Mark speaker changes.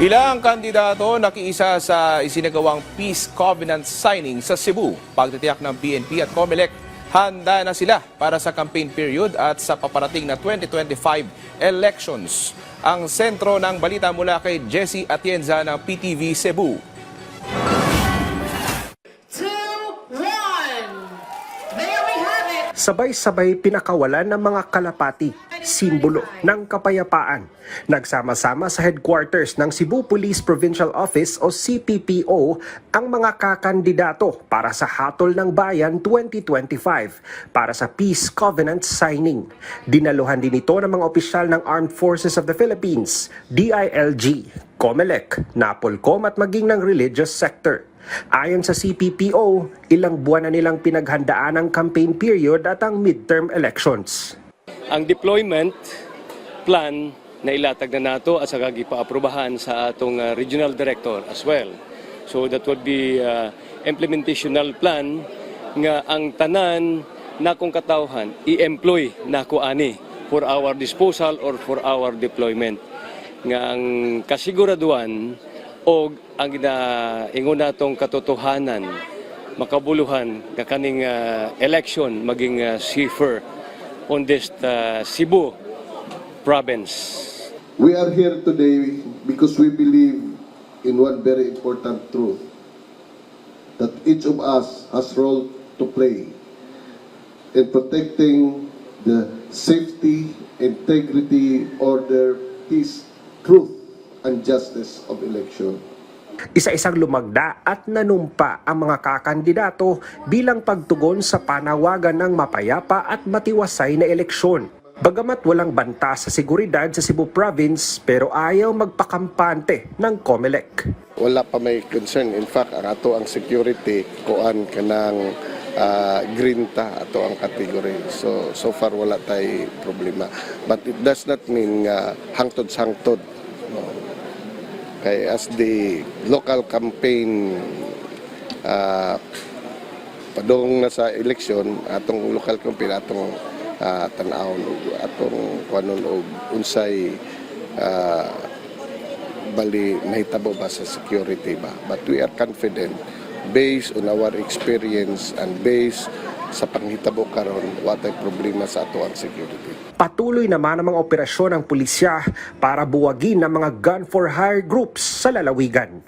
Speaker 1: Ilang kandidato nakiisa sa isinagawang Peace Covenant signing sa Cebu. Pagtitiyak ng PNP at COMELEC, handa na sila para sa campaign period at sa paparating na 2025 elections. Ang sentro ng balita mula kay Jessie Atienza ng PTV Cebu.
Speaker 2: 2, 1. There we have it.
Speaker 3: Sabay-sabay pinakawalan ng mga kalapati, simbolo ng kapayapaan. Nagsama-sama sa headquarters ng Cebu Police Provincial Office o CPPO ang mga kakandidato para sa Hatol ng Bayan 2025 para sa Peace Covenant signing. Dinaluhan din ito ng mga opisyal ng Armed Forces of the Philippines, DILG, COMELEC, NAPOLCOM at maging ng religious sector. Ayon sa CPPO, ilang buwan na nilang pinaghandaan ang campaign period at ang midterm elections.
Speaker 4: Ang deployment plan na ilatag na nato at saka gipaaprubahan sa atong regional director as well. So that would be implementational plan nga ang tanan na kung katawhan i-employ nako ani for our disposal or for our deployment. Nga ang kasiguraduhan o ang ingon natong katotohanan makabuluhan nga kaning election maging safer on this Cebu province.
Speaker 5: We are here today because we believe in one very important truth, that each of us has role to play in protecting the safety, integrity, order, peace, truth, and justice of election.
Speaker 3: Isa-isang lumagda at nanumpa ang mga kakandidato bilang pagtugon sa panawagan ng mapayapa at matiwasay na eleksyon. Bagamat walang banta sa seguridad sa Cebu Province, pero ayaw magpakampante ng COMELEC.
Speaker 6: Wala pa may concern. In fact, ang security kuan kanang green ta ato ang category. So far wala tay problema. But it does not mean hangtod-hangtod. No. Kay as the local campaign padung na sa election, atong local campaign atong tan-awon atong kuanon og unsay bali mahitabo ba sa security ba. But we are confident based on our experience and based sa panghitabo karon watay problema sa ato ang security.
Speaker 3: Patuloy naman ang mga operasyon ng pulisya para buwagin ang mga gun for hire groups sa lalawigan.